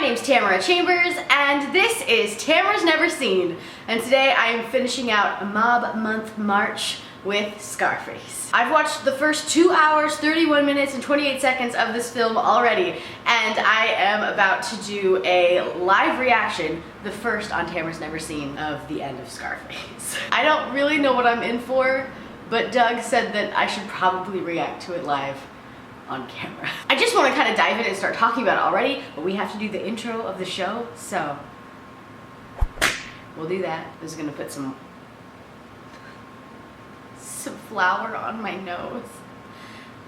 name's Tamara Chambers, and this is Tamara's Never Seen. And today I am finishing out a Mob Month March with Scarface. I've watched the first 2 hours, 31 minutes, and 28 seconds of this film already, and I am about to do a live reaction, the first on Tamara's Never Seen, of the end of Scarface. I don't really know what I'm in for, but Doug said that I should probably react to it live on camera. I just want to kind of dive in and start talking about it already, but we have to do the intro of the show, so we'll do that. I'm just gonna put some flour on my nose.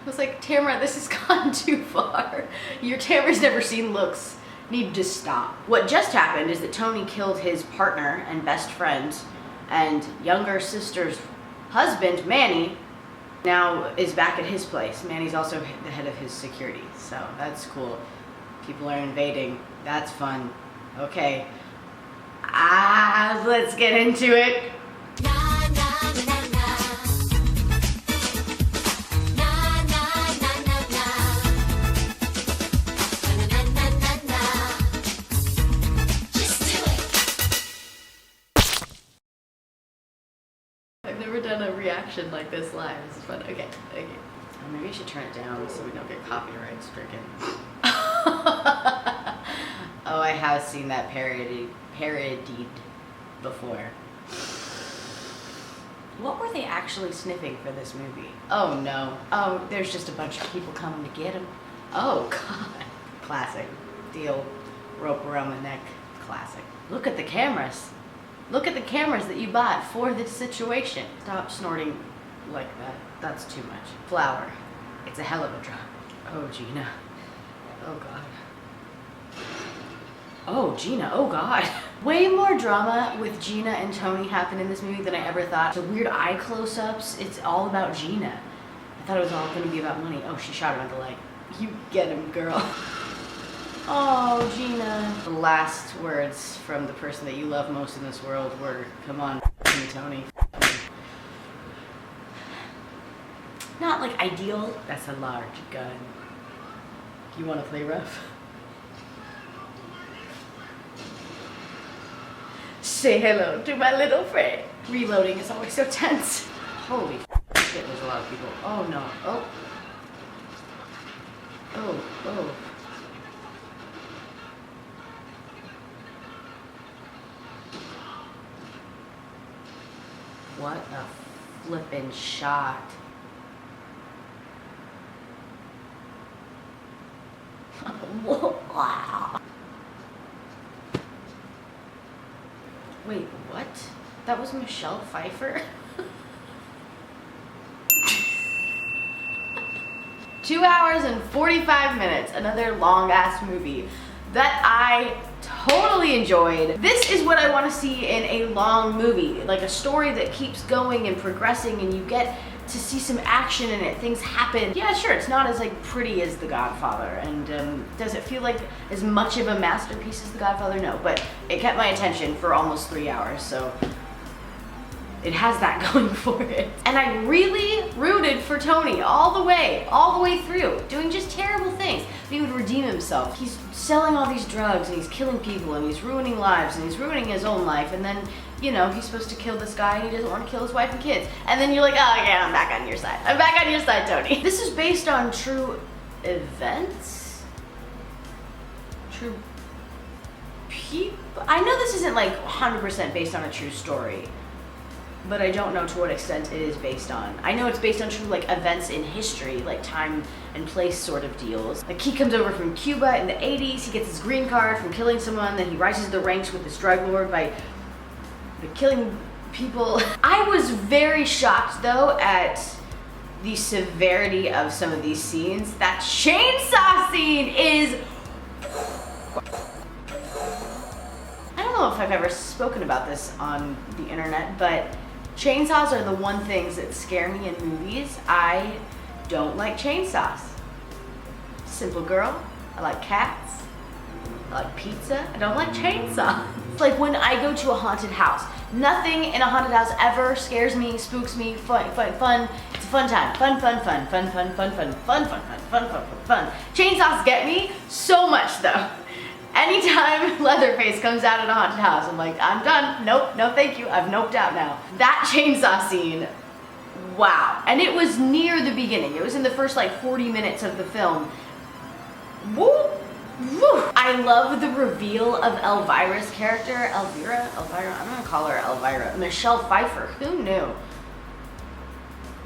I was like, Tamara, this has gone too far. Your Tamara's Never Seen looks need to stop. What just happened is that Tony killed his partner and best friend and younger sister's husband, Manny, now is back at his place. Manny's also the head of his security, so that's cool. People are invading. That's fun. Okay. Let's get into it. I've never done a reaction like this live. This is fun. Okay. Oh, maybe I should turn it down so we don't get copyright stricken. Oh, I have seen that parodied before. What were they actually sniffing for this movie? Oh no. Oh, there's just a bunch of people coming to get him. Oh God. Classic. Deal. Rope around the neck. Classic. Look at the cameras. Look at the cameras that you bought for this situation. Stop snorting like that. That's too much. Flour. It's a hell of a drug. Oh, Gina. Oh, God. Oh, Gina. Oh, God. Way more drama with Gina and Tony happen in this movie than I ever thought. The weird eye close-ups, it's all about Gina. I thought it was all going to be about money. Oh, she shot him at the light. You get him, girl. Oh, Gina. The last words from the person that you love most in this world were, come on, Tony. Not like ideal. That's a large gun. You want to play rough? Say hello to my little friend. Reloading is always so tense. Holy shit, there's a lot of people. Oh no. Oh. Oh. What a flippin' shot. Wow. Wait, what? That was Michelle Pfeiffer? 2 hours and 45 minutes. Another long ass movie that I totally enjoyed. This is what I want to see in a long movie, like a story that keeps going and progressing and you get to see some action in it, things happen. Yeah, sure, it's not as like pretty as The Godfather, and does it feel like as much of a masterpiece as The Godfather? No, but it kept my attention for almost 3 hours, so it has that going for it. And I really rooted for Tony all the way through, doing just terrible things. But he would redeem himself. He's selling all these drugs and he's killing people and he's ruining lives and he's ruining his own life, and then, you know, he's supposed to kill this guy and he doesn't want to kill his wife and kids. And then you're like, oh yeah, I'm back on your side. I'm back on your side, Tony. This is based on true events? True people? I know this isn't like 100% based on a true story, but I don't know to what extent it is based on. I know it's based on true like events in history, like time and place sort of deals. Like he comes over from Cuba in the 80s, he gets his green card from killing someone, then he rises the ranks with this drug lord by killing people. I was very shocked though at the severity of some of these scenes. That chainsaw scene is... I don't know if I've ever spoken about this on the internet, but chainsaws are the one things that scare me in movies. I don't like chainsaws. Simple girl. I like cats. I like pizza. I don't like chainsaws. It's like when I go to a haunted house. Nothing in a haunted house ever scares me, spooks me, fun. It's a fun time. Fun. Chainsaws get me so much though. Anytime Leatherface comes out at a haunted house. I'm like, I'm done. Nope, no thank you. I've noped out now. That chainsaw scene, wow. And it was near the beginning. It was in the first like 40 minutes of the film. Woo! Woo. I love the reveal of Elvira's character. Elvira? I'm gonna call her Elvira. Michelle Pfeiffer. Who knew?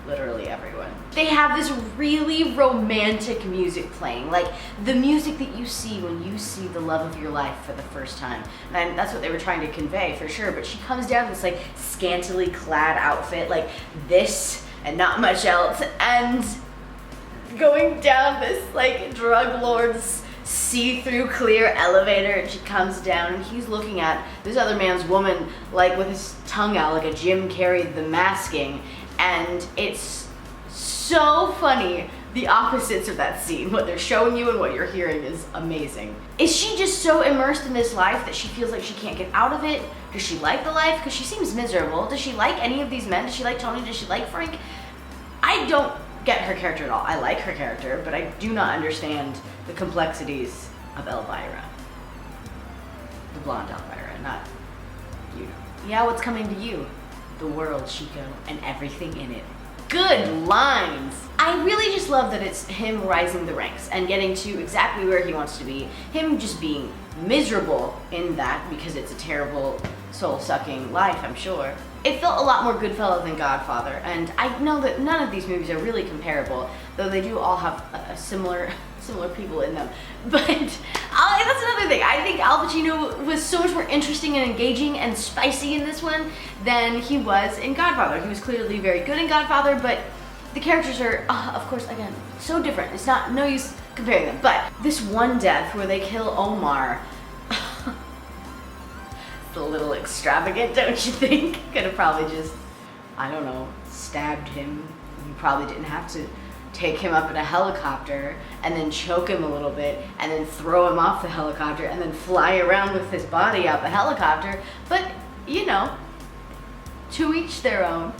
Literally everyone. They have this really romantic music playing, like the music that you see when you see the love of your life for the first time. And that's what they were trying to convey for sure, but she comes down in this like scantily clad outfit, like this and not much else, and going down this like drug lord's see-through clear elevator, and she comes down and he's looking at this other man's woman like with his tongue out like a Jim Carrey The Masking. And it's so funny, the opposites of that scene. What they're showing you and what you're hearing is amazing. Is she just so immersed in this life that she feels like she can't get out of it? Does she like the life? Because she seems miserable. Does she like any of these men? Does she like Tony? Does she like Frank? I don't get her character at all. I like her character, but I do not understand the complexities of Elvira. The blonde Elvira, not you. Yeah, what's coming to you? The world, Chico, and everything in it. Good lines! I really just love that it's him rising the ranks and getting to exactly where he wants to be. Him just being miserable in that because it's a terrible, soul-sucking life, I'm sure. It felt a lot more Goodfellas than Godfather, and I know that none of these movies are really comparable, though they do all have a similar people in them. But that's another thing. I think Al Pacino was so much more interesting and engaging and spicy in this one than he was in Godfather. He was clearly very good in Godfather, but the characters are, of course, again, so different. It's no use comparing them. But this one death where they kill Omar, it's a little extravagant, don't you think? Could have probably just, I don't know, stabbed him. You probably didn't have to take him up in a helicopter and then choke him a little bit and then throw him off the helicopter and then fly around with his body out the helicopter. But, you know, to each their own.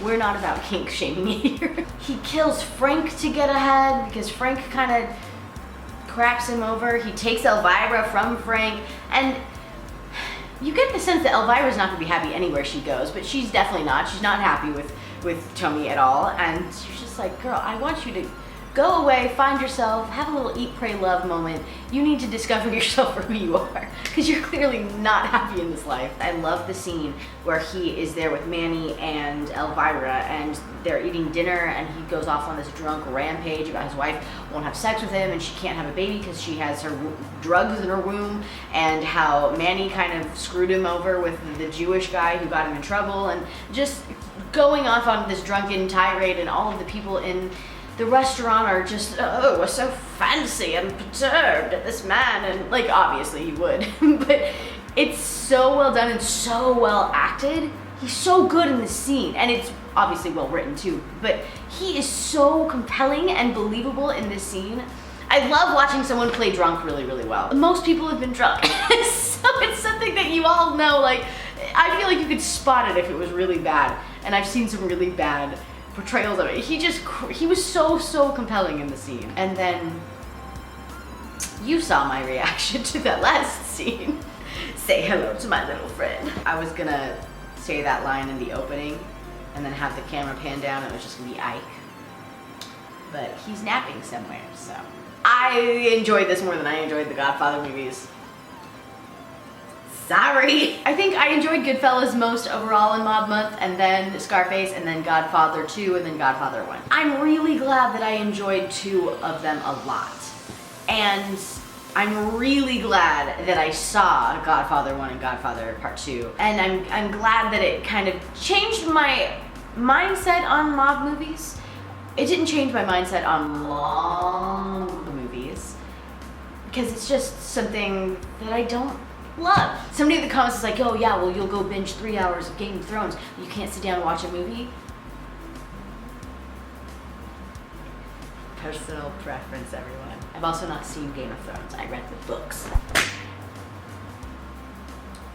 We're not about kink shaming here. He kills Frank to get ahead because Frank kind of craps him over. He takes Elvira from Frank, and you get the sense that Elvira's not gonna be happy anywhere she goes, but she's definitely not. She's not happy with Tommy at all, and she's just like, girl, I want you to go away, find yourself, have a little eat, pray, love moment. You need to discover yourself for who you are, because you're clearly not happy in this life. I love the scene where he is there with Manny and Elvira, and they're eating dinner, and he goes off on this drunk rampage about his wife won't have sex with him, and she can't have a baby because she has her drugs in her womb, and how Manny kind of screwed him over with the Jewish guy who got him in trouble, and just going off on this drunken tirade, and all of the people in the restaurant are just, oh, we're so fancy and perturbed at this man, and like, obviously you would, but it's so well done and so well acted. He's so good in this scene, and it's obviously well written too, but he is so compelling and believable in this scene. I love watching someone play drunk really, really well. Most people have been drunk, so it's something that you all know, like, I feel like you could spot it if it was really bad, and I've seen some really bad portrayals of it. He was so compelling in the scene. And then you saw my reaction to that last scene. Say hello to my little friend. I was gonna say that line in the opening and then have the camera pan down and it was just gonna be Ike. But he's napping somewhere, so. I enjoyed this more than I enjoyed the Godfather movies. Sorry. I think I enjoyed Goodfellas most overall in Mob Month, and then Scarface, and then Godfather 2, and then Godfather 1. I'm really glad that I enjoyed 2 of them a lot. And I'm really glad that I saw Godfather 1 and Godfather Part 2. And I'm glad that it kind of changed my mindset on mob movies. It didn't change my mindset on long movies, because it's just something that I don't love. Somebody in the comments is like, oh yeah, well you'll go binge 3 hours of Game of Thrones, but you can't sit down and watch a movie. Personal preference, everyone. I've also not seen Game of Thrones. I read the books.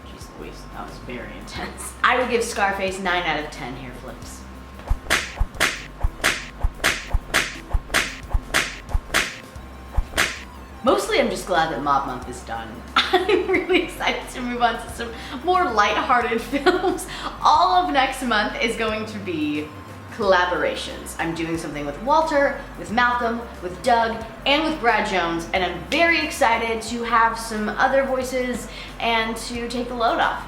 Jeez Louise, that was very intense. I would give Scarface 9 out of 10 hair flips. Mostly I'm just just glad that Mob Month is done. I'm really excited to move on to some more lighthearted films. All of next month is going to be collaborations. I'm doing something with Walter, with Malcolm, with Doug, and with Brad Jones, and I'm very excited to have some other voices and to take the load off.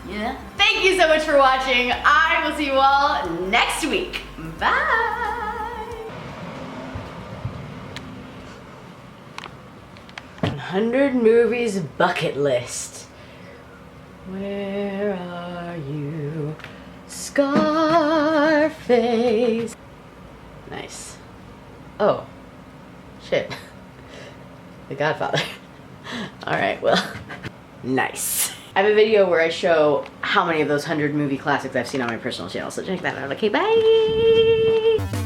Yeah. Thank you so much for watching. I will see you all next week. Bye. 100 movies bucket list. Where are you? Scarface. Nice. Oh, shit. The Godfather. All right, well, nice. I have a video where I show how many of those 100 movie classics I've seen on my personal channel, so check that out. Okay, bye.